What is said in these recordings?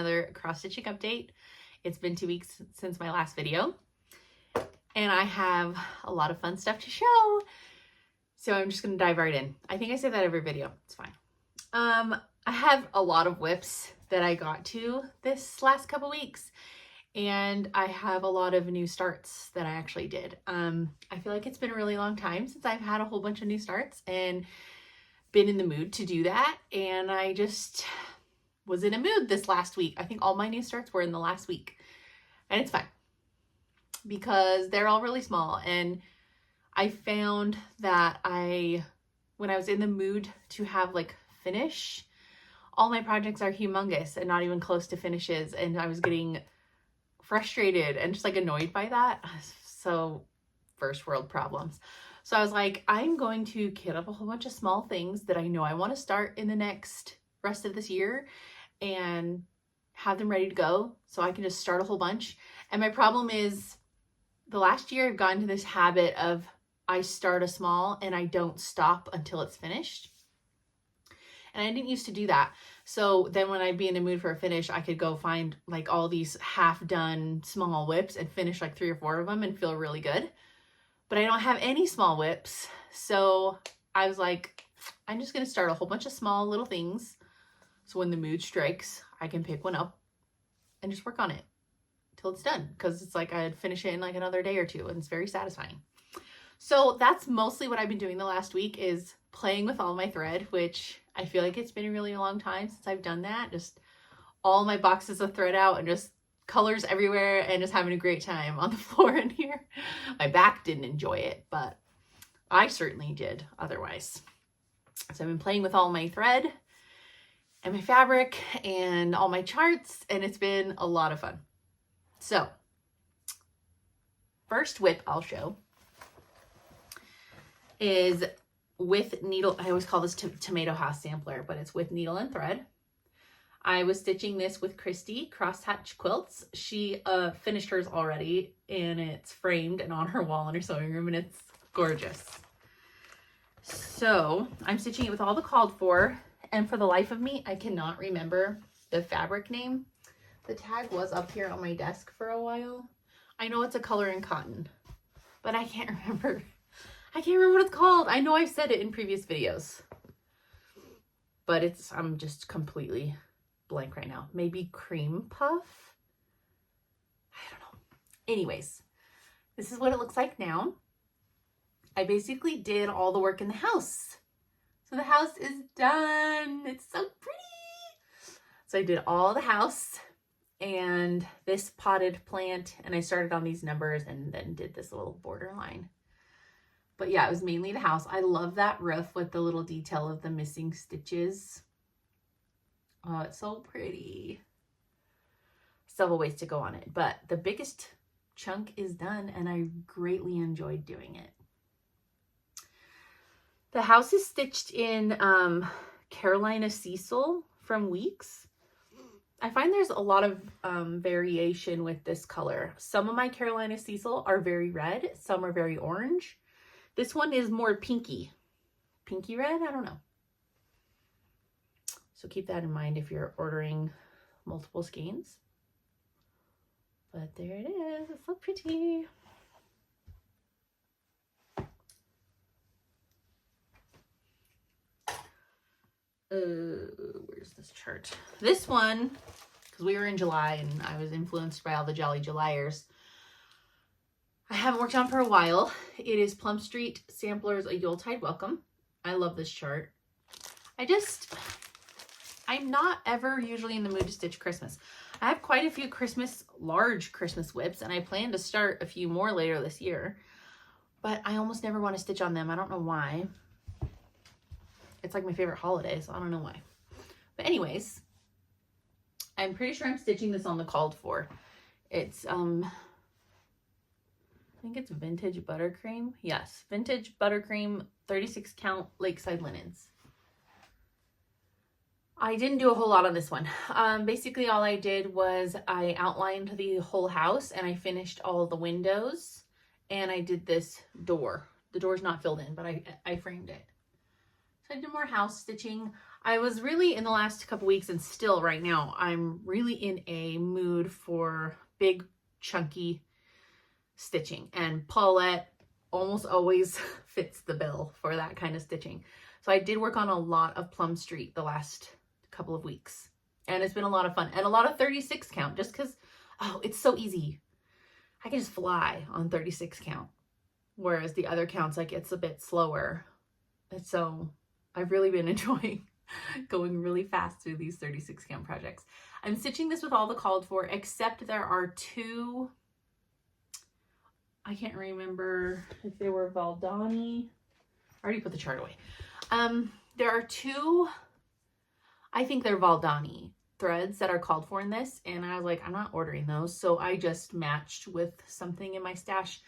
another cross-stitching update. It's been 2 weeks since my last video, and I have a lot of fun stuff to show. So I'm just going to dive right in. I think I say that every video. It's fine. I have a lot of whips that I got to this last couple weeks, and I have a lot of new starts that I actually did. I feel like it's been a really long time since I've had a whole bunch of new starts and been in the mood to do that, and I just was in a mood this last week. I think all my new starts were in the last week, and it's fine because they're all really small, and I found that when I was in the mood to have like finish, all my projects are humongous and not even close to finishes, and I was getting frustrated and just like annoyed by that. So first world problems. So I was like, I'm going to kit up a whole bunch of small things that I know I want to start in the next rest of this year and have them ready to go so I can just start a whole bunch. And my problem is the last year I've gotten to this habit of I start a small and I don't stop until it's finished. And I didn't used to do that. So then when I'd be in the mood for a finish, I could go find like all these half done small whips and finish like 3 or 4 of them and feel really good. But I don't have any small whips. So I was like, I'm just going to start a whole bunch of small little things. So when the mood strikes, I can pick one up and just work on it till it's done. Because it's like I'd finish it in like another day or two, and it's very satisfying. So that's mostly what I've been doing the last week, is playing with all my thread, which I feel like it's been a really long time since I've done that. Just all my boxes of thread out and just colors everywhere and just having a great time on the floor in here. My back didn't enjoy it, but I certainly did otherwise. So I've been playing with all my thread and my fabric and all my charts, and it's been a lot of fun. So first whip I'll show is with needle. I always call this Tomato House sampler, but it's with needle and thread. I was stitching this with Christy Crosshatch Quilts. She finished hers already, and it's framed and on her wall in her sewing room, and it's gorgeous. So I'm stitching it with all the called for, and for the life of me, I cannot remember the fabric name. The tag was up here on my desk for a while. I know it's a color in cotton, but I can't remember. I can't remember what it's called. I know I've said it in previous videos, but I'm just completely blank right now. Maybe cream puff? I don't know. Anyways, this is what it looks like now. I basically did all the work in the house. So the house is done. It's so pretty. So I did all the house and this potted plant, and I started on these numbers and then did this little border line. But yeah, it was mainly the house. I love that roof with the little detail of the missing stitches. Oh, it's so pretty. Still have a ways to go on it, but the biggest chunk is done, and I greatly enjoyed doing it. The house is stitched in Carolina Cecil from Weeks. I find there's a lot of variation with this color. Some of my Carolina Cecil are very red, some are very orange. This one is more pinky. Pinky red? I don't know. So keep that in mind if you're ordering multiple skeins. But there it is. It's so pretty. Where's this chart? This one, because we were in July and I was influenced by all the Jolly Julyers, I haven't worked on for a while. It is Plum Street Samplers A Yuletide Welcome. I love this chart. I'm not ever usually in the mood to stitch Christmas. I have quite a few large Christmas whips, and I plan to start a few more later this year, but I almost never want to stitch on them. I don't know why. It's like my favorite holiday, so I don't know why. But anyways, I'm pretty sure I'm stitching this on the called for. It's, I think it's Vintage Buttercream. Yes, Vintage Buttercream 36 count Lakeside Linens. I didn't do a whole lot on this one. Basically all I did was I outlined the whole house and I finished all the windows, and I did this door. The door's not filled in, but I framed it. So I did more house stitching. I was really in the last couple weeks, and still right now, I'm really in a mood for big, chunky stitching, and Paulette almost always fits the bill for that kind of stitching. So I did work on a lot of Plum Street the last couple of weeks, and it's been a lot of fun, and a lot of 36 count, just because, oh, it's so easy. I can just fly on 36 count, whereas the other counts, like, it's a bit slower. And so I've really been enjoying going really fast through these 36 count projects. I'm stitching this with all the called for, except there are two, I can't remember if they were Valdani. I already put the chart away. There are two, I think they're Valdani threads that are called for in this, and I was like, I'm not ordering those, so I just matched with something in my stash.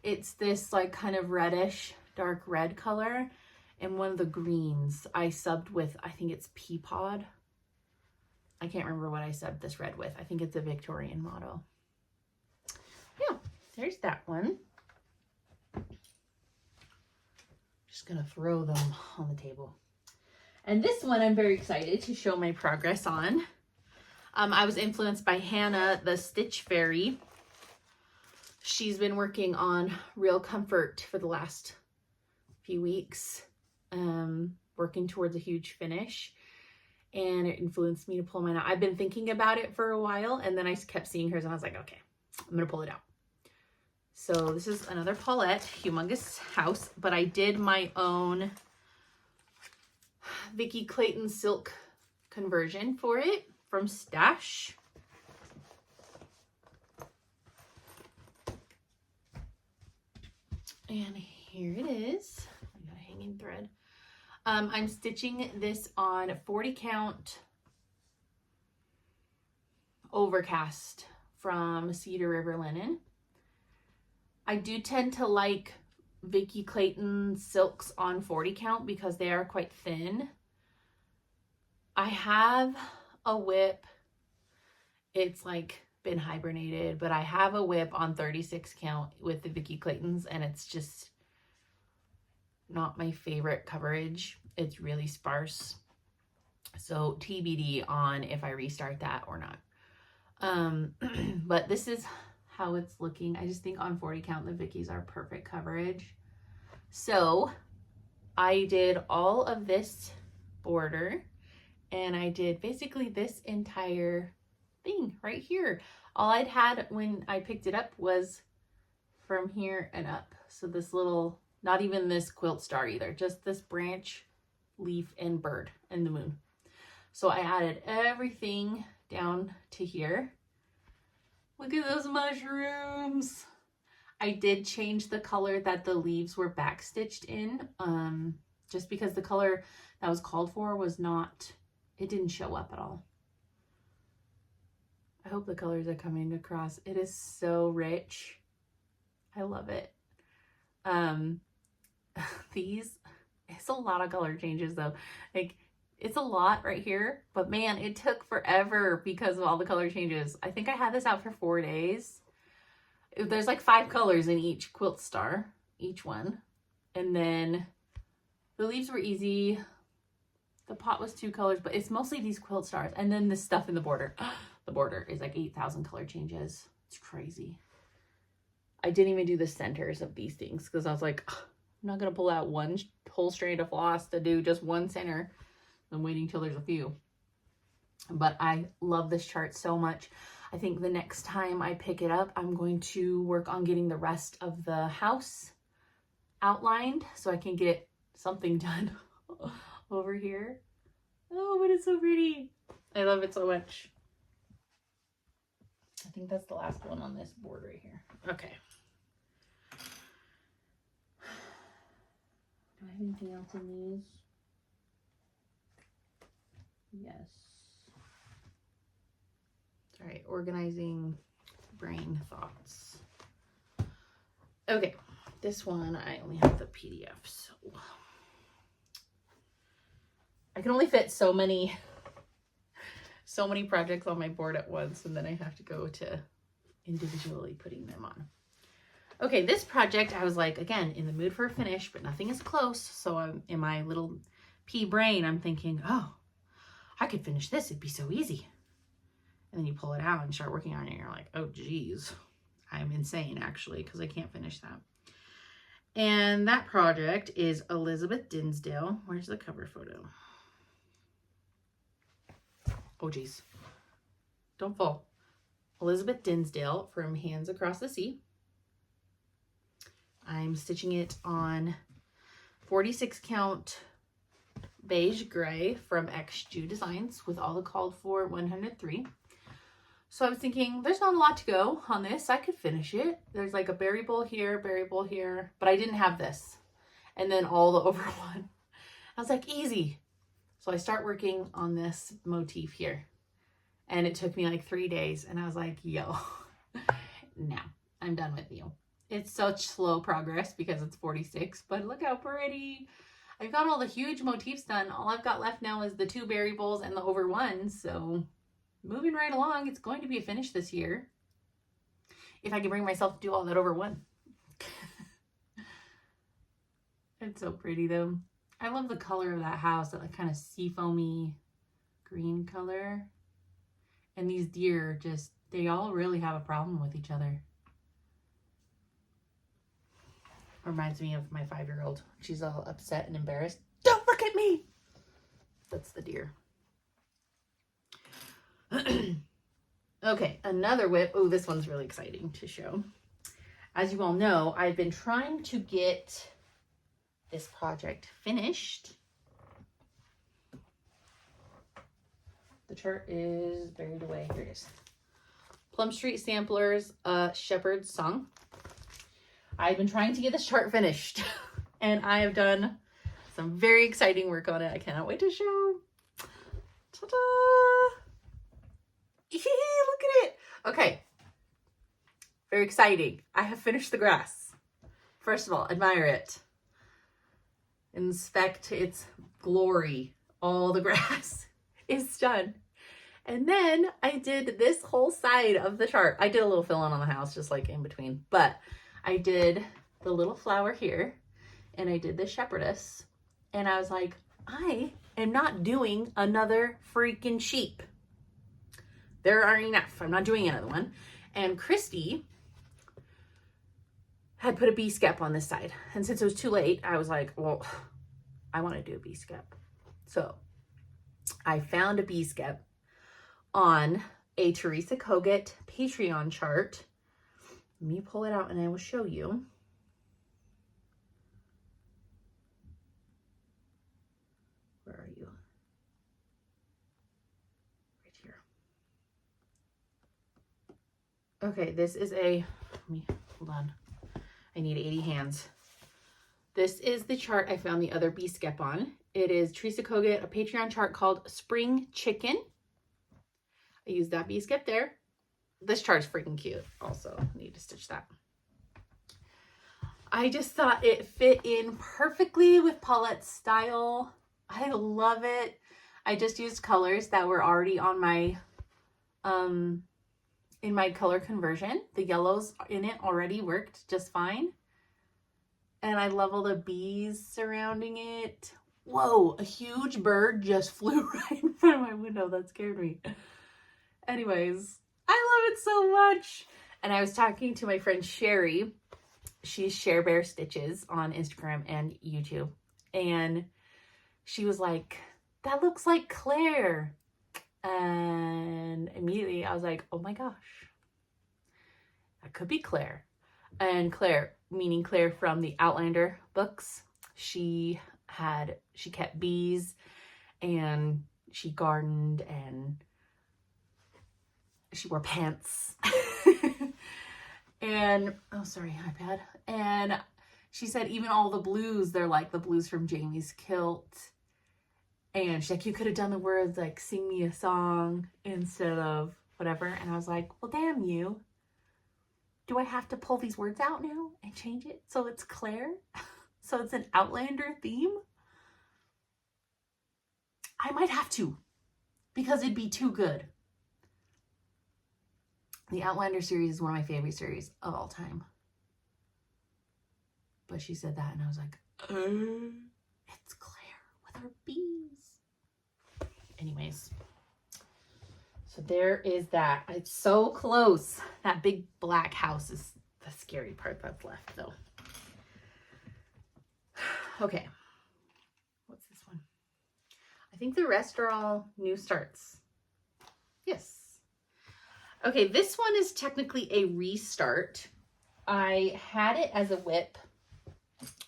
It's this like kind of reddish, dark red color, and one of the greens I subbed with, I think it's Pea Pod. I can't remember what I subbed this red with. I think it's a Victorian motto. Yeah, there's that one. Just gonna throw them on the table. And this one I'm very excited to show my progress on. I was influenced by Hannah, the Stitch Fairy. She's been working on Real Comfort for the last few weeks, working towards a huge finish, and it influenced me to pull mine out. I've been thinking about it for a while, and then I kept seeing hers, and I was like, okay, I'm gonna pull it out. So this is another Paulette, Humongous House, but I did my own Vicky Clayton silk conversion for it from Stash. And here it is. I got a hanging thread. I'm stitching this on 40 count Overcast from Cedar River Linen. I do tend to like Vicky Clayton silks on 40 count because they are quite thin. I have a whip. It's like been hibernated, but I have a whip on 36 count with the Vicky Claytons, and it's just not my favorite coverage. It's really sparse. So TBD on if I restart that or not. But this is how it's looking. I just think on 40 count, the Vickies are perfect coverage. So I did all of this border, and I did basically this entire thing right here. All I'd had when I picked it up was from here and up. So this little, not even this quilt star either, just this branch, leaf, and bird, and the moon. So I added everything down to here. Look at those mushrooms. I did change the color that the leaves were backstitched in, just because the color that was called for was not, it didn't show up at all. I hope the colors are coming across. It is so rich. I love it. These, it's a lot of color changes though. Like, it's a lot right here, but man, it took forever because of all the color changes. I think I had this out for 4 days. There's like 5 colors in each quilt star, each one. And then the leaves were easy. The pot was 2 colors, but it's mostly these quilt stars. And then the stuff in the border. The border is like 8,000 color changes. It's crazy. I didn't even do the centers of these things because I was like, I'm not going to pull out one whole strand of floss to do just one center. I'm waiting till there's a few. But I love this chart so much. I think the next time I pick it up, I'm going to work on getting the rest of the house outlined so I can get something done over here. Oh, but it's so pretty. I love it so much. I think that's the last one on this board right here. Okay. Do I have anything else in these? Yes. All right, organizing brain thoughts. Okay, this one I only have the PDF, so I can only fit so many projects on my board at once, and then I have to go to individually putting them on. Okay, this project, I was like, again, in the mood for a finish, but nothing is close. So I'm in my little pea brain, I'm thinking, oh, I could finish this. It'd be so easy. And then you pull it out and start working on it. And you're like, oh, geez, I'm insane, actually, because I can't finish that. And that project is Elizabeth Dinsdale. Where's the cover photo? Oh, geez. Don't fall. Elizabeth Dinsdale from Hands Across the Sea. I'm stitching it on 46 count beige gray from XJU Designs with all the called for 103. So I was thinking, there's not a lot to go on this. I could finish it. There's like a berry bowl here, but I didn't have this. And then all the over one. I was like, easy. So I start working on this motif here. And it took me like 3 days. And I was like, yo, no, I'm done with you. It's such slow progress because it's 46, but look how pretty. I've got all the huge motifs done. All I've got left now is the 2 berry bowls and the over one. So moving right along, it's going to be a finish this year. If I can bring myself to do all that over one. It's so pretty though. I love the color of that house, that like kind of seafoamy green color. And these deer just, they all really have a problem with each other. Reminds me of my 5-year-old. She's all upset and embarrassed. Don't look at me! That's the deer. Okay, another whip. Oh, this one's really exciting to show. As you all know, I've been trying to get this project finished. The chart is buried away. Here it is. Plum Street Samplers, Shepherd's Song. I've been trying to get this chart finished and I have done some very exciting work on it. I cannot wait to show. Ta-da! Look at it. Okay. Very exciting. I have finished the grass. First of all, admire it. Inspect its glory. All the grass is done. And then I did this whole side of the chart. I did a little fill in on the house, just like in between, but I did the little flower here and I did the shepherdess and I was like, I am not doing another freaking sheep. There are enough. I'm not doing another one. And Christy had put a bee skep on this side. And since it was too late, I was like, well, I want to do a bee skep. So I found a bee skep on a Teresa Kogut Patreon chart. Let me pull it out and I will show you. Where are you? Right here. Okay, this is hold on. I need 80 hands. This is the chart I found the other bee skep on. It is Teresa Kogut, a Patreon chart called Spring Chicken. I used that bee skep there. This chart is freaking cute. Also, I need to stitch that. I just thought it fit in perfectly with Paulette's style. I love it. I just used colors that were already on my, in my color conversion. The yellows in it already worked just fine. And I love all the bees surrounding it. Whoa, a huge bird just flew right in front of my window. That scared me. Anyways, I love it so much. And I was talking to my friend Sherry. She's Share Bear Stitches on Instagram and YouTube. And she was like, that looks like Claire. And immediately I was like, oh my gosh, that could be Claire. And Claire, meaning Claire from the Outlander books, she kept bees and she gardened and she wore pants. And, oh, sorry, iPad. And she said even all the blues, they're like the blues from Jamie's Kilt. And she's like, you could have done the words like sing me a song instead of whatever. And I was like, well, damn you. Do I have to pull these words out now and change it so it's Claire? So it's an Outlander theme? I might have to, because it'd be too good. The Outlander series is one of my favorite series of all time. But she said that and I was like, it's Claire with her bees. anyways. So there is that. It's so close. That big black house is the scary part that's left though. Okay. What's this one? I think the rest are all new starts. Yes. Okay, this one is technically a restart. I had it as a whip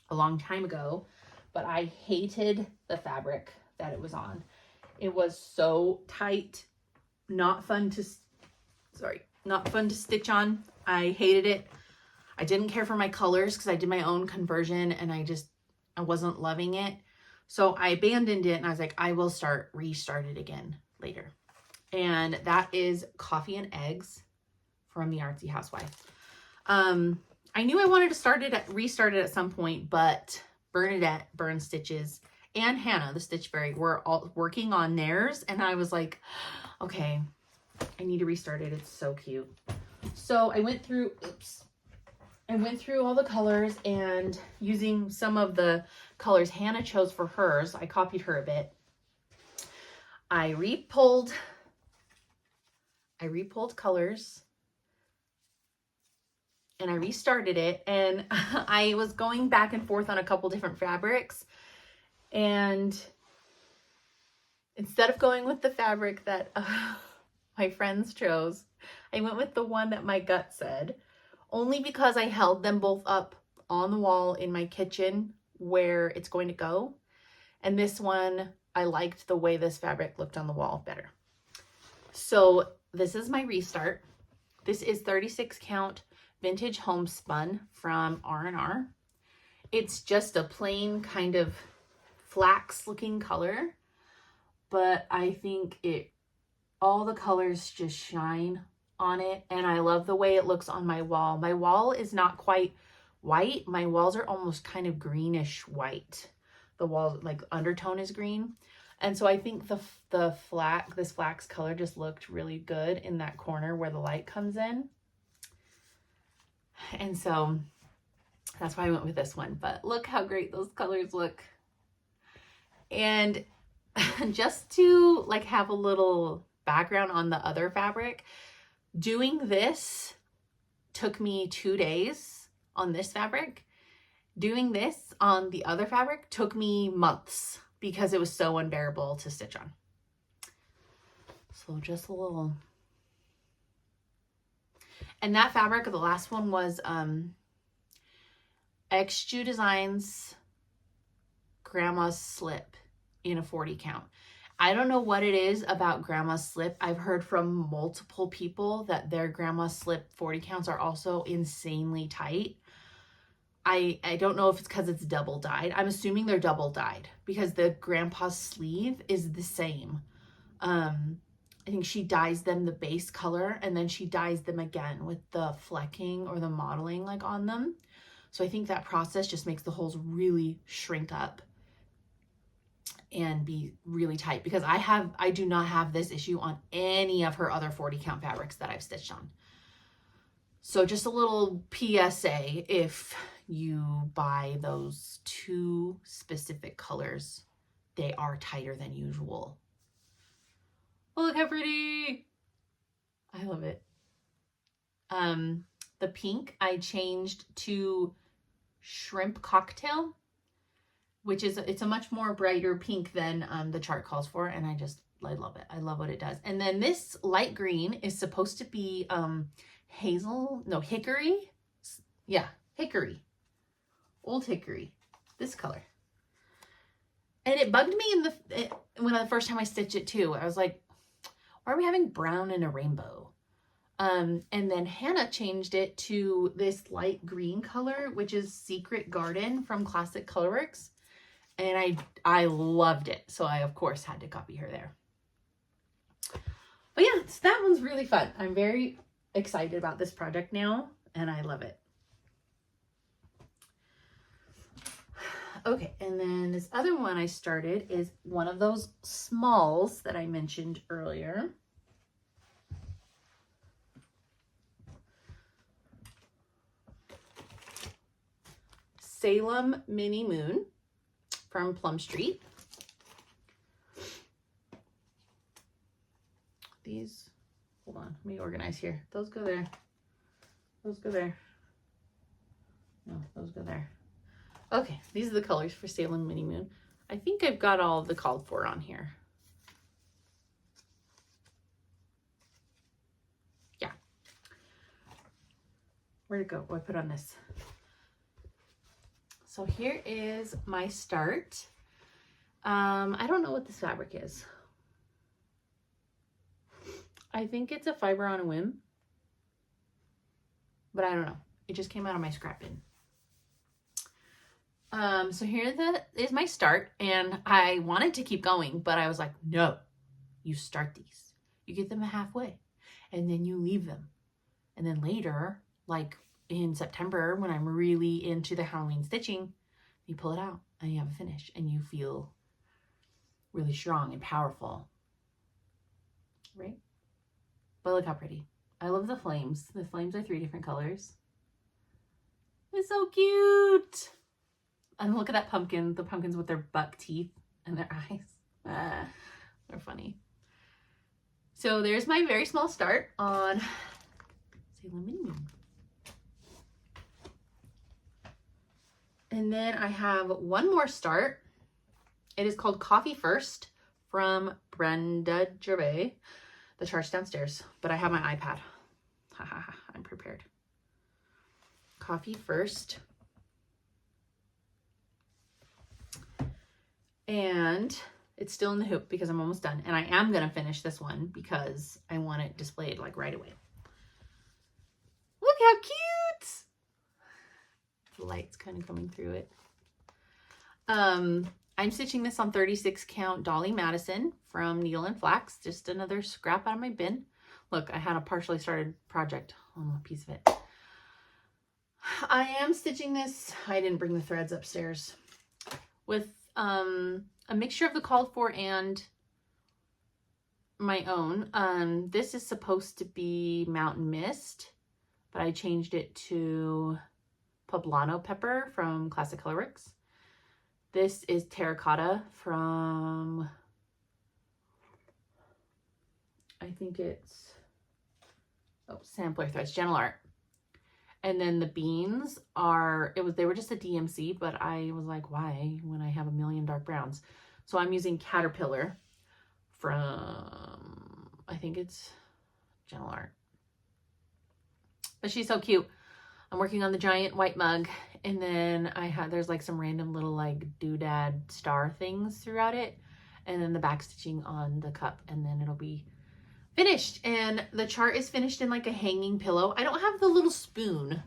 a long time ago, but I hated the fabric that it was on. It was so tight, not fun to stitch on. I hated it. I didn't care for my colors because I did my own conversion and I wasn't loving it. So I abandoned it and I was like, I will restart it again later. And that is Coffee and Eggs from the Artsy Housewife. I knew I wanted to restart it at some point, but Bernadette, Burn Stitches, and Hannah, the Stitch Fairy, were all working on theirs. And I was like, okay, I need to restart it. It's so cute. So I went through, all the colors, and using some of the colors Hannah chose for hers, I copied her a bit. I repulled colors and I restarted it, and I was going back and forth on a couple different fabrics, and instead of going with the fabric that my friends chose, I went with the one that my gut said, only because I held them both up on the wall in my kitchen where it's going to go. And this one, I liked the way this fabric looked on the wall better. So this is my restart. This is 36 count vintage homespun from R&R. It's just a plain kind of flax looking color, but I think all the colors just shine on it, and I love the way it looks on my wall. My wall is not quite white. My walls are almost kind of greenish white. The wall, like undertone, is green. And so I think this flax color just looked really good in that corner where the light comes in. And so that's why I went with this one. But look how great those colors look. And just to like have a little background on the other fabric, doing this took me 2 days on this fabric. Doing this on the other fabric took me months because it was so unbearable to stitch on. So just a little. And that fabric, the last one, was XJU Designs Grandma's Slip in a 40 count. I don't know what it is about Grandma's Slip. I've heard from multiple people that their Grandma's Slip 40 counts are also insanely tight. I don't know if it's because it's double dyed. I'm assuming they're double dyed because the Grandpa's sleeve is the same. I think she dyes them the base color and then she dyes them again with the flecking or the modeling like on them. So I think that process just makes the holes really shrink up and be really tight, because I do not have this issue on any of her other 40 count fabrics that I've stitched on. So just a little PSA, if you buy those 2 specific colors, they are tighter than usual. Oh, look how pretty. I love it. The pink I changed to Shrimp Cocktail, which is, it's a much more brighter pink than the chart calls for. And I love it. I love what it does. And then this light green is supposed to be hickory. Yeah, hickory. Old hickory. This color. And it bugged me when the first time I stitched it too. I was like, why are we having brown and a rainbow? And then Hannah changed it to this light green color, which is Secret Garden from Classic Colorworks. And I loved it. So I, of course, had to copy her there. But yeah, so that one's really fun. I'm very excited about this project now, and I love it. Okay, and then this other one I started is one of those smalls that I mentioned earlier. Salem Mini Moon from Plum Street. organize here. Those go there. Those go there. No, those go there. Okay, these are the colors for Salem Mini Moon. I think I've got all of the called for on here. Yeah. Where'd it go? Oh, I put on this. So here is my start. I don't know what this fabric is. I think it's a fiber on a whim, but I don't know. It just came out of my scrap bin. So here is my start, and I wanted to keep going, but I was like, no, you start these. You get them halfway, and then you leave them. And then later, like in September, when I'm really into the Halloween stitching, you pull it out and you have a finish, and you feel really strong and powerful, right? But look how pretty. I love the flames. The flames are 3 different colors. It's so cute. And look at that pumpkin. The pumpkins with their buck teeth and their eyes. They're funny. So there's my very small start on Salem Mini Moon. And then I have one more start. It is called Coffee First from Brenda Gervais. The chart's downstairs, but I have my iPad. I'm prepared. Coffee First. And it's still in the hoop because I'm almost done. And I am going to finish this one because I want it displayed like right away. Look how cute! The light's kind of coming through it. I'm stitching this on 36 count Dolly Madison from Needle and Flax. Just another scrap out of my bin. Look, I had a partially started project on a piece of it. I am stitching this. I didn't bring the threads upstairs. With a mixture of the called for and my own. This is supposed to be Mountain Mist, but I changed it to Poblano Pepper from Classic Colorworks. This is Terracotta from, I think it's, Sampler Threads, Gentle Art. And then the beans are, they were just a DMC, but I was like, why when I have a million dark browns? So I'm using Caterpillar from, I think it's Gentle Art. But she's so cute. I'm working on the giant white mug, and then there's like some random little like doodad star things throughout it, and then the back stitching on the cup, and then it'll be finished. And the chart is finished in like a hanging pillow. I don't have the little spoon.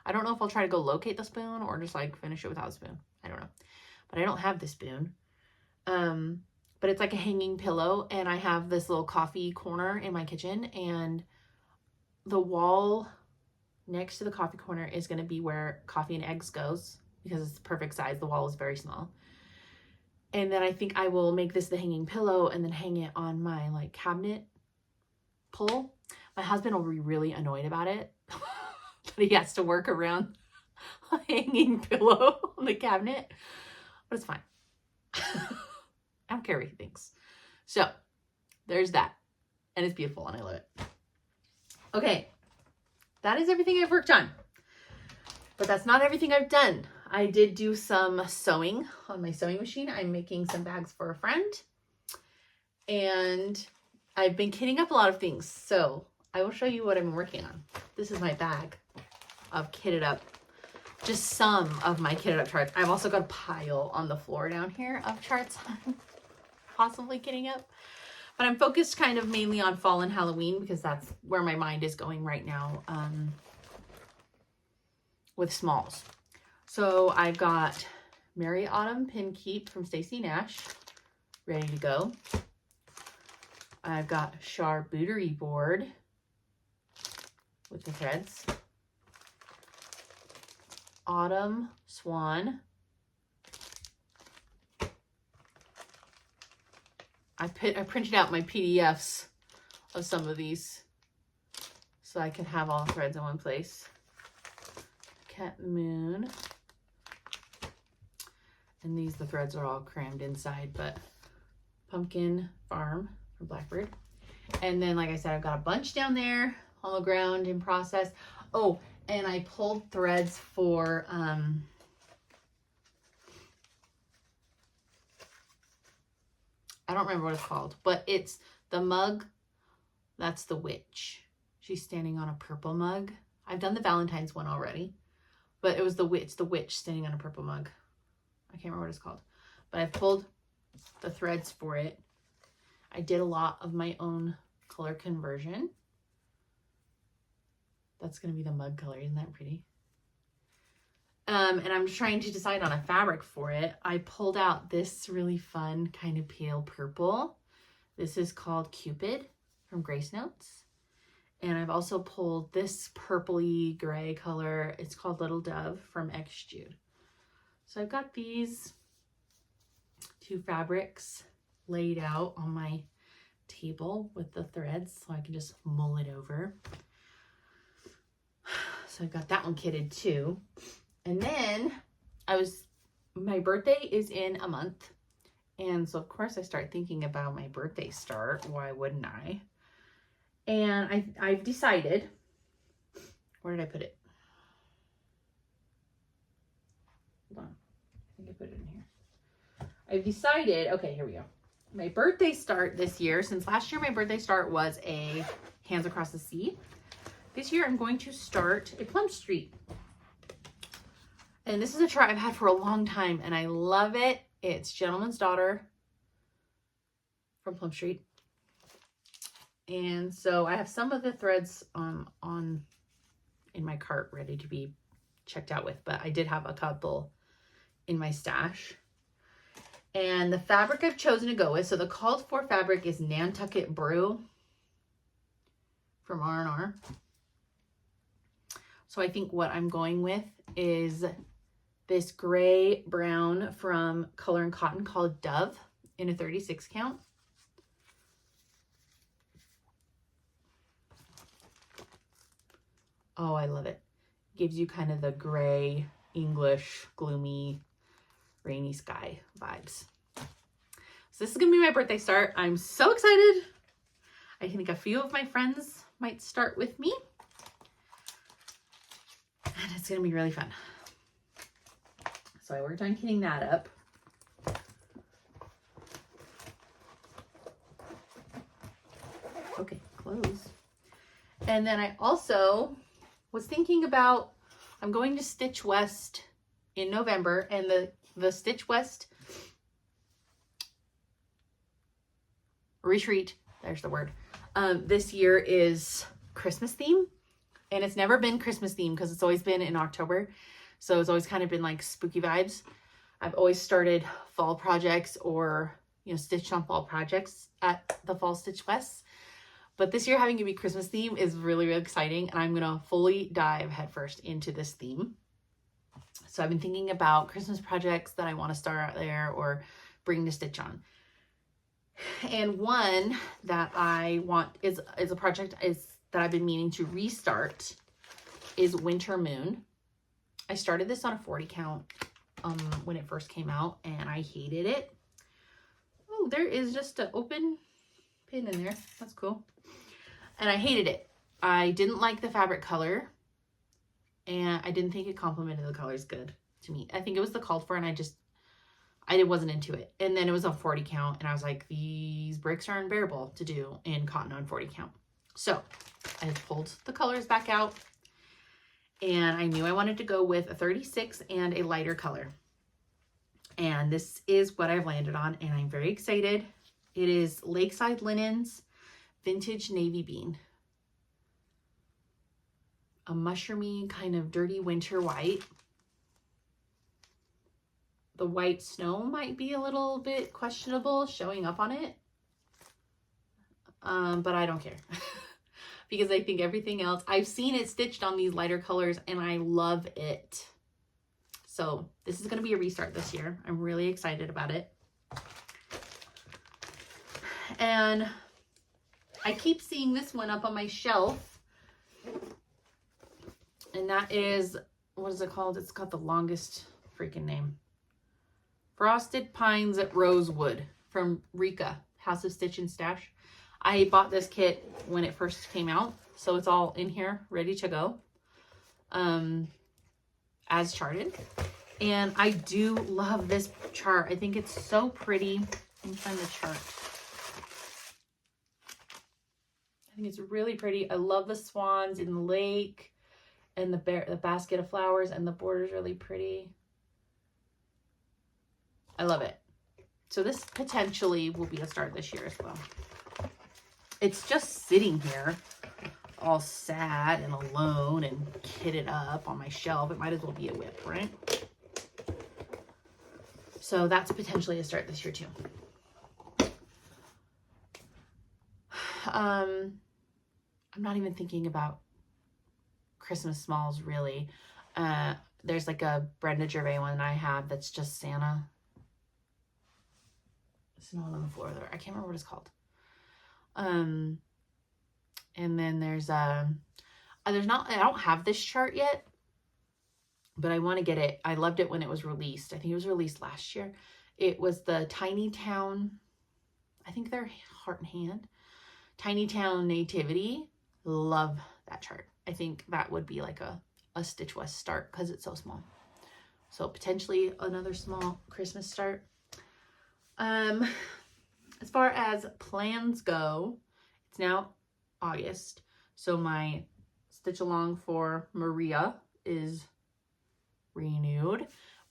I don't know if I'll try to go locate the spoon or just like finish it without a spoon. I don't know, but I don't have the spoon. But it's like a hanging pillow, and I have this little coffee corner in my kitchen, and the wall next to the coffee corner is going to be where Coffee and Eggs goes because it's the perfect size. The wall is very small. And then I think I will make this the hanging pillow and then hang it on my like cabinet pole. My husband will be really annoyed about it. That he has to work around a hanging pillow on the cabinet. But it's fine. I don't care what he thinks. So there's that. And it's beautiful and I love it. Okay. That is everything I've worked on. But that's not everything I've done. I did do some sewing on my sewing machine. I'm making some bags for a friend. And I've been kitting up a lot of things. So I will show you what I'm working on. This is my bag of kitted up. Just some of my kitted up charts. I've also got a pile on the floor down here of charts I'm possibly kitting up. But I'm focused kind of mainly on fall and Halloween because that's where my mind is going right now with smalls. So I've got Merry Autumn Pin Keep from Stacey Nash ready to go. I've got Charcuterie Board with the threads. Autumn Swan. I printed out my PDFs of some of these so I can have all threads in one place. Cat Moon. And the threads are all crammed inside, but Pumpkin Farm from Blackbird. And then, like I said, I've got a bunch down there on the ground in process. Oh, and I pulled threads for, I don't remember what it's called, but it's the mug. That's the witch. She's standing on a purple mug. I've done the Valentine's one already, but it was the witch standing on a purple mug. I can't remember what it's called, but I pulled the threads for it. I did a lot of my own color conversion. That's going to be the mug color. Isn't that pretty? And I'm trying to decide on a fabric for it. I pulled out this really fun kind of pale purple. This is called Cupid from Grace Notes. And I've also pulled this purpley gray color. It's called Little Dove from X Jude. So I've got these two fabrics laid out on my table with the threads so I can just mull it over. So I've got that one kitted too. And then my birthday is in a month. And so of course I start thinking about my birthday start. Why wouldn't I? And I've decided, where did I put it? Hold on, I think I put it in here. I've decided, okay, here we go. My birthday start this year, since last year my birthday start was a Hands Across the Sea. This year I'm going to start a Plum Street. And this is a chart I've had for a long time and I love it. It's Gentleman's Daughter from Plum Street. And so I have some of the threads in my cart ready to be checked out with, but I did have a couple in my stash. And the fabric I've chosen to go with, so the called for fabric is Nantucket Brew from R&R. So I think what I'm going with is this gray brown from Color and Cotton called Dove in a 36 count. Oh, I love it. Gives you kind of the gray, English, gloomy, rainy sky vibes. So this is gonna be my birthday start. I'm so excited. I think a few of my friends might start with me. And it's gonna be really fun. So I worked on kitting that up. Okay, close. And then I also was thinking about, I'm going to Stitch West in November, and the Stitch West retreat, there's the word, this year is Christmas theme. And it's never been Christmas theme because it's always been in October. So it's always kind of been like spooky vibes. I've always started fall projects or, you know, stitched on fall projects at the Fall Stitch Fest. But this year having to be Christmas theme is really, really exciting. And I'm going to fully dive headfirst into this theme. So I've been thinking about Christmas projects that I want to start out there or bring to stitch on. And one that I want is a project that I've been meaning to restart is Winter Moon. I started this on a 40 count when it first came out and I hated it. Oh, there is just an open pin in there. That's cool. And I hated it. I didn't like the fabric color and I didn't think it complemented the colors good to me. I think it was the called for and I wasn't into it. And then it was a 40 count and I was like, these bricks are unbearable to do in cotton on 40 count. So I pulled the colors back out and I knew I wanted to go with a 36 and a lighter color. And this is what I've landed on and I'm very excited. It is Lakeside Linens Vintage Navy Bean. A mushroomy kind of dirty winter white. The white snow might be a little bit questionable showing up on it. But I don't care. Because I think everything else, I've seen it stitched on these lighter colors and I love it. So this is going to be a restart this year. I'm really excited about it. And I keep seeing this one up on my shelf. And that is, what is it called? It's got the longest freaking name. Frosted Pines at Rosewood from Rika, House of Stitch and Stash. I bought this kit when it first came out, so it's all in here ready to go, as charted. And I do love this chart. I think it's so pretty. Let me find the chart. I think it's really pretty. I love the swans in the lake and the basket of flowers, and the border's really pretty. I love it. So this potentially will be a start this year as well. It's just sitting here all sad and alone and kitted up on my shelf. It might as well be a whip, right? So that's potentially a start this year too. I'm not even thinking about Christmas smalls really. There's like a Brenda Gervais one I have that's just Santa. It's not on the floor there. I can't remember what it's called. And then there's not, I don't have this chart yet, but I want to get it. I loved it when it was released. I think it was released last year. It was the Tiny Town, I think they're Heart and Hand. Tiny Town Nativity. Love that chart. I think that would be like a Stitch West start because it's so small. So potentially another small Christmas start. As far as plans go, it's now August. So my stitch along for Maria is renewed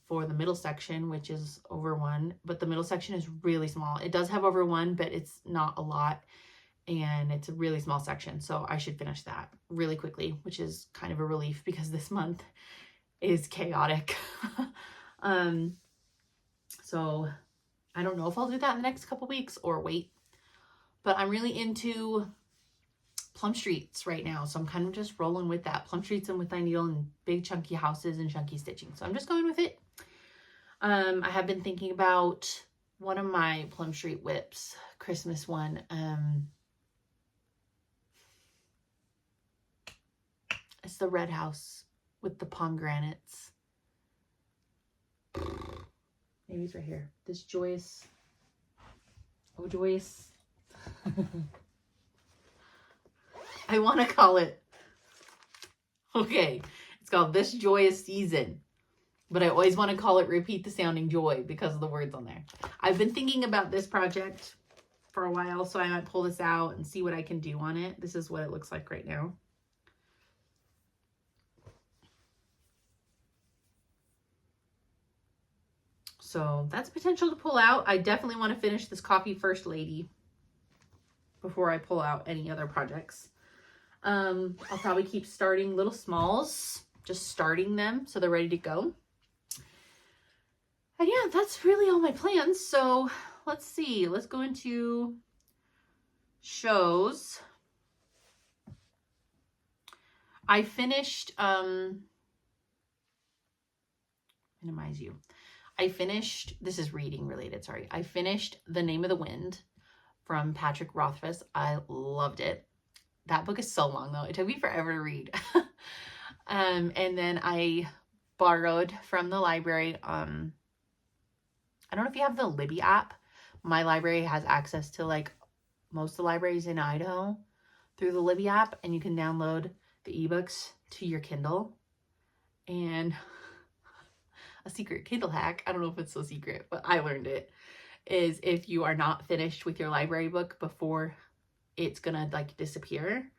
for the middle section, which is over 1, but the middle section is really small. It does have over 1, but it's not a lot, and it's a really small section. So I should finish that really quickly, which is kind of a relief because this month is chaotic. So I don't know if I'll do that in the next couple weeks or wait, but I'm really into plum streets right now. So I'm kind of just rolling with that. Plum streets and with my needle and big chunky houses and chunky stitching. So I'm just going with it. I have been thinking about one of my plum street whips, Christmas one. It's the red house with the pomegranates. Maybe it's right here. This Joyous. Oh, Joyous. I want to call it. Okay. It's called This Joyous Season. But I always want to call it Repeat the Sounding Joy because of the words on there. I've been thinking about this project for a while, so I might pull this out and see what I can do on it. This is what it looks like right now. So that's potential to pull out. I definitely want to finish this Coffee First Lady before I pull out any other projects. I'll probably keep starting little smalls, just starting them so they're ready to go. And yeah, that's really all my plans. So let's see. Let's go into shows. I finished, minimize you. I finished, this is reading related, sorry. I finished The Name of the Wind from Patrick Rothfuss. I loved it. That book is so long though. It took me forever to read. And then I borrowed from the library. I don't know if you have the Libby app. My library has access to like most of the libraries in Idaho through the Libby app, and you can download the ebooks to your Kindle. And a secret Kindle hack, I don't know if it's so secret, but I learned it, is if you are not finished with your library book before it's gonna like disappear,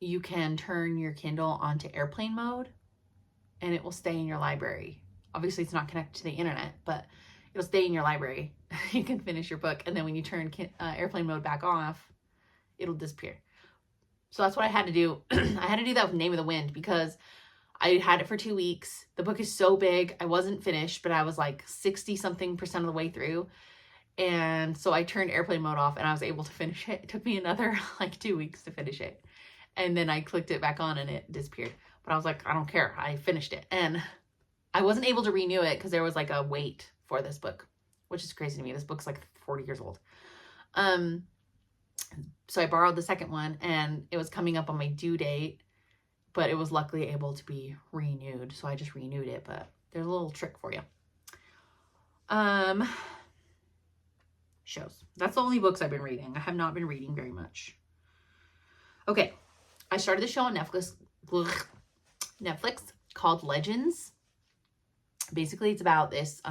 you can turn your Kindle onto airplane mode and it will stay in your library. Obviously it's not connected to the internet, but it'll stay in your library. You can finish your book, and then when you turn airplane mode back off, it'll disappear. So that's what I had to do. I had to do that with Name of the Wind because I had it for 2 weeks. The book is so big. I wasn't finished, but I was like 60-something% of the way through. And so I turned airplane mode off and I was able to finish it. It took me another like 2 weeks to finish it. And then I clicked it back on and it disappeared. But I was like, I don't care. I finished it. And I wasn't able to renew it because there was like a wait for this book, which is crazy to me. This book's like 40 years old. So I borrowed the second one and it was coming up on my due date, but it was luckily able to be renewed. So I just renewed it, but there's a little trick for you. shows. That's the only books I've been reading. I have not been reading very much. Okay, I started the show on Netflix called Legends. Basically, it's about this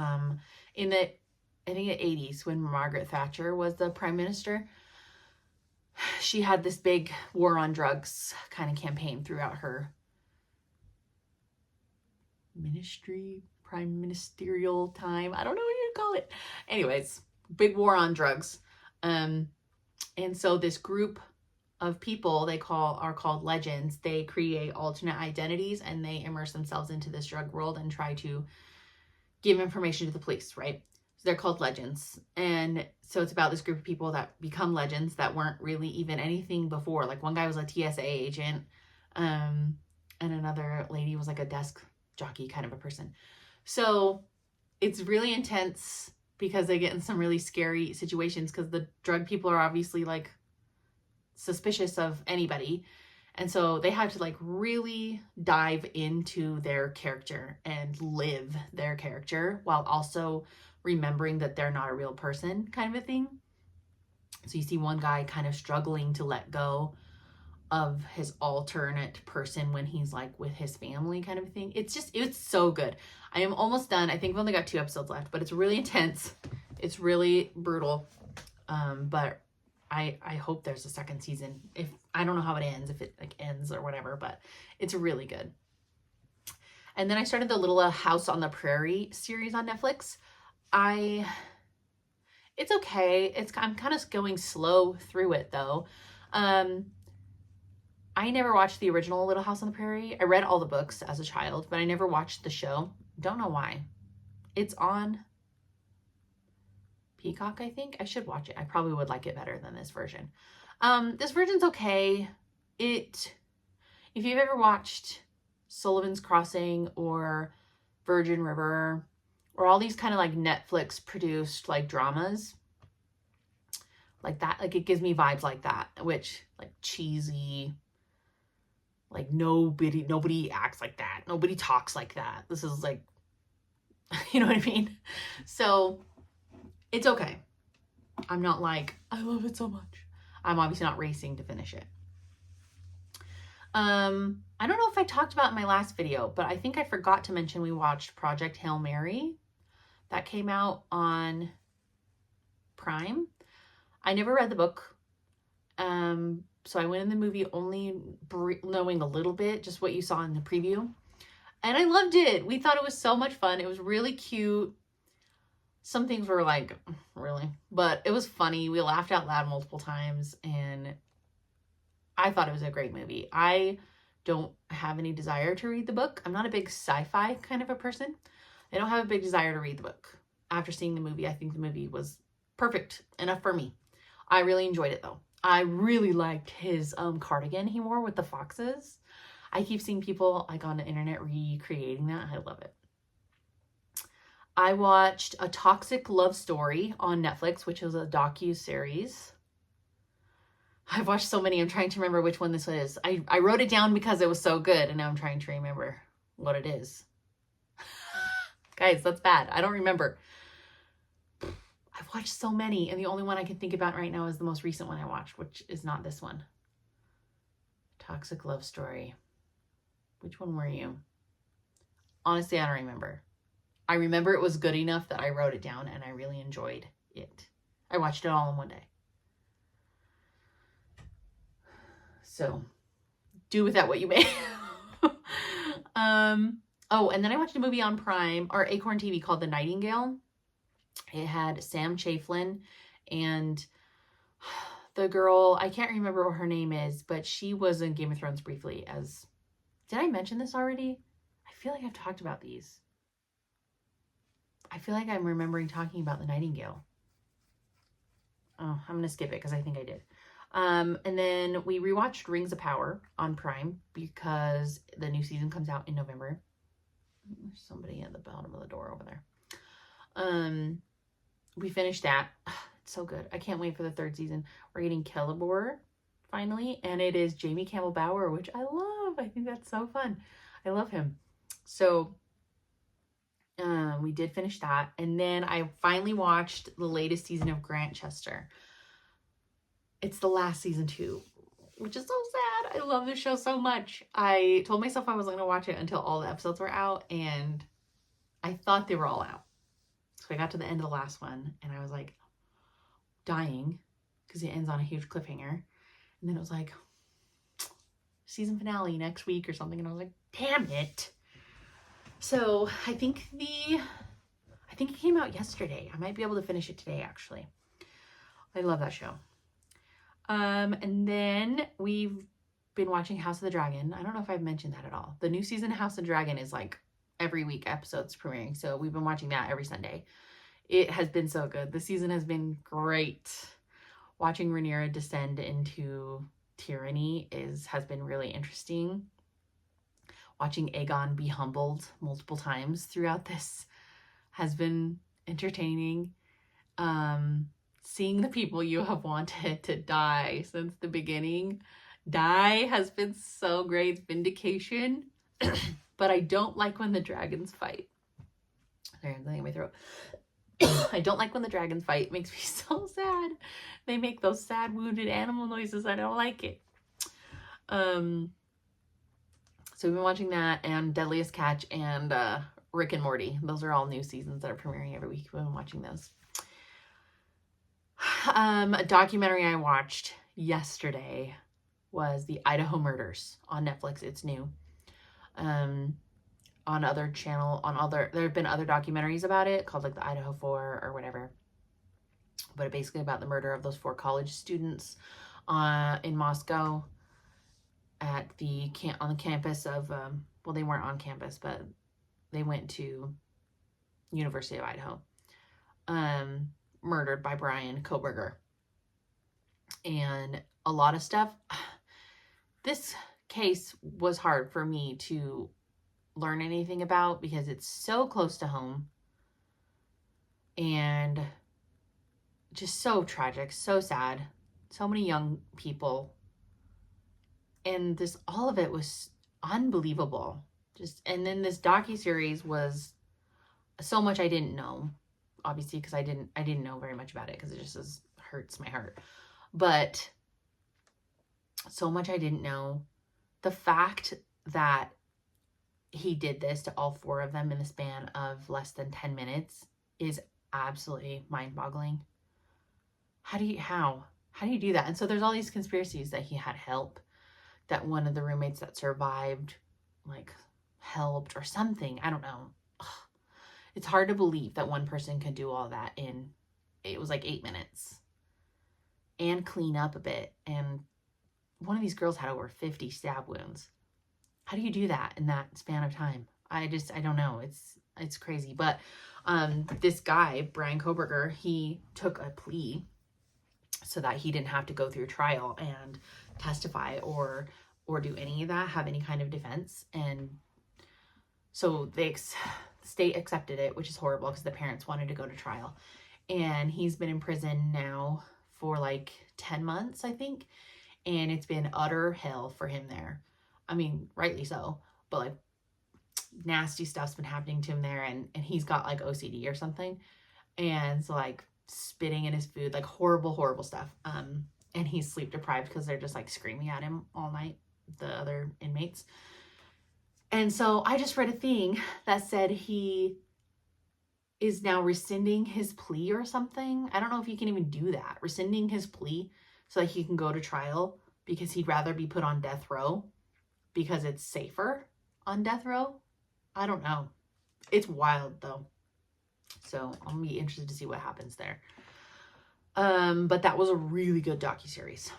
in the, I think, the 80s, when Margaret Thatcher was the prime minister. She had this big war on drugs kind of campaign throughout her prime ministerial time. I don't know what you'd call it. Anyways, big war on drugs. And so this group of people are called legends. They create alternate identities and they immerse themselves into this drug world and try to give information to the police, right? So they're called legends. And so it's about this group of people that become legends that weren't really even anything before. Like one guy was a TSA agent, and another lady was like a desk jockey kind of a person. So it's really intense because they get in some really scary situations because the drug people are obviously like suspicious of anybody. And so they have to like really dive into their character and live their character while also remembering that they're not a real person, kind of a thing. So you see one guy kind of struggling to let go of his alternate person when he's like with his family, kind of a thing. It's so good. I am almost done. I think I've only got 2 episodes left, but it's really intense. It's really brutal. But I hope there's a second season. If I don't know how it ends, if it like ends or whatever, but it's really good. And then I started the Little House on the Prairie series on Netflix. It's okay. I'm kind of going slow through it though. I never watched the original Little House on the Prairie. I read all the books as a child, but I never watched the show. Don't know why. It's on Peacock, I think. I should watch it. I probably would like it better than this version. This version's okay. If you've ever watched Sullivan's Crossing or Virgin River or all these kind of like Netflix produced like dramas like that, like it gives me vibes like that, which like cheesy, like nobody acts like that. Nobody talks like that. This is like, you know what I mean? So it's okay. I'm not like, I love it so much. I'm obviously not racing to finish it. I don't know if I talked about in my last video, but I think I forgot to mention we watched Project Hail Mary. That came out on Prime. I never read the book. So I went in the movie only knowing a little bit, just what you saw in the preview. And I loved it. We thought it was so much fun. It was really cute. Some things were like, really? But it was funny. We laughed out loud multiple times. And I thought it was a great movie. I don't have any desire to read the book. I'm not a big sci-fi kind of a person. I don't have a big desire to read the book. After seeing the movie, I think the movie was perfect enough for me. I really enjoyed it though. I really liked his cardigan he wore with the foxes. I keep seeing people like on the internet recreating that. I love it. I watched A Toxic Love Story on Netflix, which is a docu-series. I've watched so many. I'm trying to remember which one this is. I wrote it down because it was so good, and now I'm trying to remember what it is. Guys, that's bad. I don't remember. I've watched so many, and the only one I can think about right now is the most recent one I watched, which is not this one. Toxic Love Story. Which one were you? Honestly, I don't remember. I remember it was good enough that I wrote it down, and I really enjoyed it. I watched it all in one day. So, do with that what you may. Oh, and then I watched a movie on Prime, or Acorn TV, called The Nightingale. It had Sam Chafflin and the girl, I can't remember what her name is, but she was in Game of Thrones briefly as... Did I mention this already? I feel like I've talked about these. I feel like I'm remembering talking about The Nightingale. Oh, I'm going to skip it because I think I did. And then we rewatched Rings of Power on Prime because the new season comes out in November. There's somebody at the bottom of the door over there. We finished that. It's so good. I can't wait for the 3rd season. We're getting Celeborn finally, and it is Jamie Campbell Bower, which I love. I think that's so fun. I love him. So We did finish that. And then I finally watched the latest season of Grantchester. It's the last season too, which is so sad. I love this show so much. I told myself I wasn't going to watch it until all the episodes were out, and I thought they were all out. So I got to the end of the last one, and I was like dying because it ends on a huge cliffhanger. And then it was like season finale next week or something, and I was like, damn it. So I think it came out yesterday. I might be able to finish it today, actually. I love that show. And then we've been watching House of the Dragon. I don't know if I've mentioned that at all. The new season of House of the Dragon is like every week episodes premiering. So we've been watching that every Sunday. It has been so good. The season has been great. Watching Rhaenyra descend into tyranny has been really interesting. Watching Aegon be humbled multiple times throughout this has been entertaining. Seeing the people you have wanted to die since the beginning die has been so great. It's vindication. But I don't like when the dragons fight. Sorry, I'm clearing my throat. I don't like when the dragons fight. It makes me so sad. They make those sad wounded animal noises. I don't like it. So we've been watching that, and Deadliest Catch, and Rick and Morty. Those are all new seasons that are premiering every week. We've been watching those. A documentary I watched yesterday was the Idaho Murders on Netflix. It's new. On other there have been other documentaries about it called like the Idaho 4 or whatever. But basically about the murder of those 4 college students in Moscow on the campus of, well, they weren't on campus, but they went to University of Idaho. Murdered by Bryan Kohberger. And a lot of stuff. This case was hard for me to learn anything about because it's so close to home and just so tragic, so sad, so many young people, and all of it was unbelievable. And then this docuseries was so much I didn't know, obviously, because I didn't know very much about it because it just hurts my heart, but so much I didn't know. The fact that he did this to all 4 of them in the span of less than 10 minutes is absolutely mind-boggling. How do you do that? And so there's all these conspiracies that he had help, that one of the roommates that survived like helped or something. I don't know. Ugh. It's hard to believe that one person could do all that it was like 8 minutes and clean up a bit. And one of these girls had over 50 stab wounds. How do you do that in that span of time? I don't know. It's crazy. But this guy, Bryan Kohberger, he took a plea so that he didn't have to go through trial and testify or do any of that, have any kind of defense. And so the state accepted it, which is horrible because the parents wanted to go to trial. And he's been in prison now for like 10 months, I think. And it's been utter hell for him there. I mean, rightly so, but like nasty stuff's been happening to him there, and he's got like OCD or something. And so like spitting in his food, like horrible stuff. And he's sleep deprived because they're just like screaming at him all night, the other inmates. And so I just read a thing that said he is now rescinding his plea or something. I don't know if he can even do that. Rescinding his plea so that he can go to trial because he'd rather be put on death row because it's safer on death row. I don't know. It's wild though. So I'll be interested to see what happens there. But that was a really good docuseries.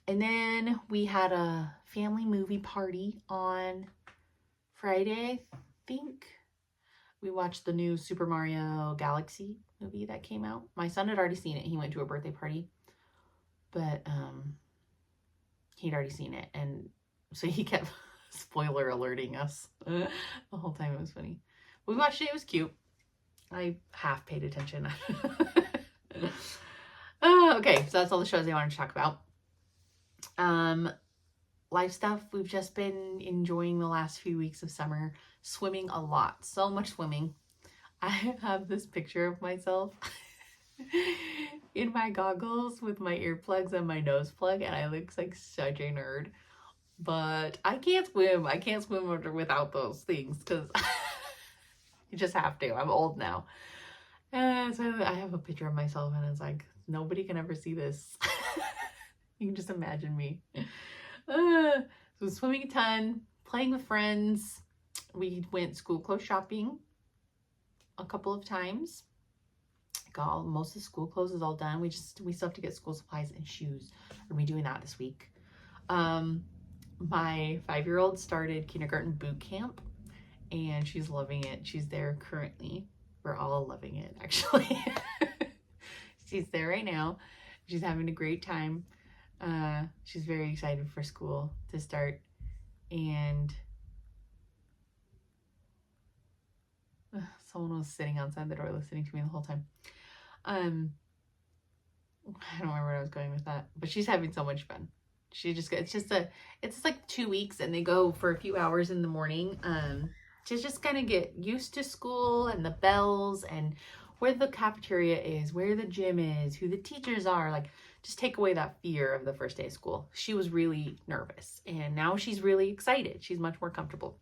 And then we had a family movie party on Friday, I think. We watched the new Super Mario Galaxy movie that came out. My son had already seen it. He went to a birthday party. But he'd already seen it. And so he kept spoiler alerting us the whole time. It was funny. We watched it. It was cute. I half paid attention. Okay, so that's all the shows I wanted to talk about. Life stuff. We've just been enjoying the last few weeks of summer. Swimming a lot. So much swimming. I have this picture of myself in my goggles with my earplugs and my nose plug, and I look like such a nerd. But I can't swim. I can't swim without those things because you just have to. I'm old now. And so I have a picture of myself, and it's like, nobody can ever see this. You can just imagine me. So swimming a ton, playing with friends. We went school clothes shopping a couple of times. Got most of the school clothes is all done. We still have to get school supplies and shoes. We're gonna be doing that this week. My 5-year-old started kindergarten boot camp, and she's loving it. She's there currently. We're all loving it, actually. She's there right now. She's having a great time. She's very excited for school to start, and someone was sitting outside the door listening to me the whole time. I don't remember where I was going with that, but she's having so much fun. It's like 2 weeks, and they go for a few hours in the morning to just kind of get used to school and the bells and where the cafeteria is, where the gym is, who the teachers are, like just take away that fear of the first day of school. She was really nervous, and now she's really excited. She's much more comfortable.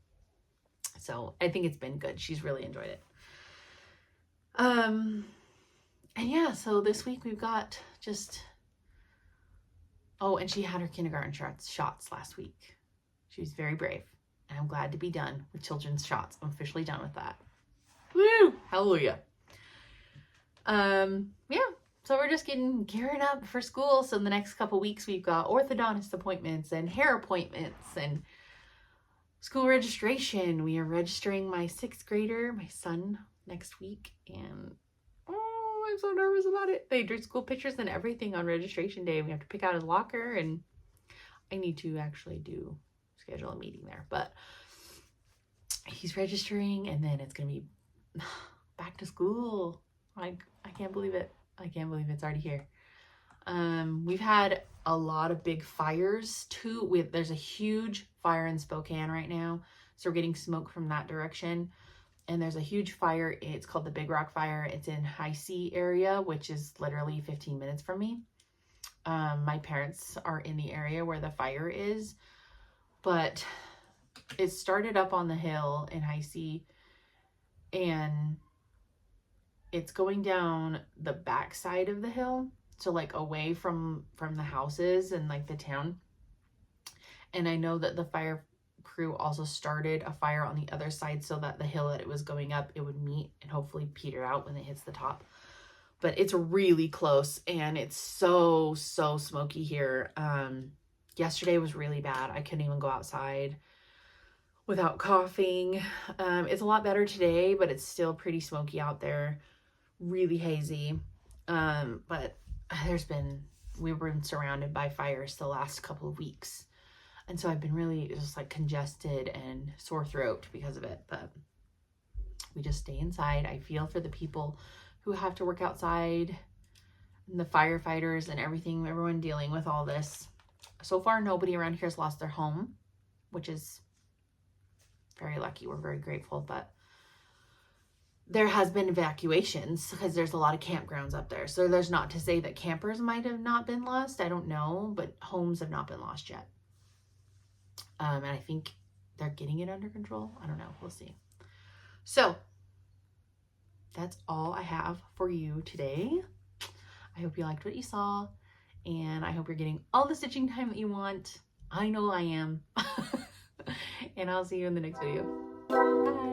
So I think it's been good. She's really enjoyed it. And yeah, so this week we've got just, oh, and she had her kindergarten shots last week. She was very brave, and I'm glad to be done with children's shots. I'm officially done with that. Woo! Hallelujah. Yeah, so we're just gearing up for school. So in the next couple weeks, we've got orthodontist appointments and hair appointments and school registration. We are registering my 6th grader, my son, next week, and oh, I'm so nervous about it. They drew school pictures and everything on registration day. We have to pick out his locker, and I need to actually schedule a meeting there, but he's registering, and then it's gonna be back to school. Like, I can't believe it. I can't believe it's already here. We've had a lot of big fires too. There's a huge fire in Spokane right now, so we're getting smoke from that direction. And there's a huge fire. It's called the Big Rock Fire. It's in High C area, which is literally 15 minutes from me. My parents are in the area where the fire is, but it started up on the hill in High C, and it's going down the back side of the hill, so like away from the houses and like the town. And I know that the fire crew also started a fire on the other side, so that the hill that it was going up, it would meet and hopefully peter out when it hits the top. But it's really close, and it's so smoky here. Yesterday was really bad. I couldn't even go outside without coughing. It's a lot better today, but it's still pretty smoky out there, really hazy. But we've been surrounded by fires the last couple of weeks, and so I've been really just like congested and sore throat because of it. But we just stay inside. I feel for the people who have to work outside, and the firefighters and everyone dealing with all this. So far, nobody around here has lost their home, which is very lucky. We're very grateful, but there has been evacuations because there's a lot of campgrounds up there. So there's not to say that campers might have not been lost. I don't know, but homes have not been lost yet. And I think they're getting it under control. I don't know. We'll see. So that's all I have for you today. I hope you liked what you saw, and I hope you're getting all the stitching time that you want. I know I am. And I'll see you in the next video. Bye.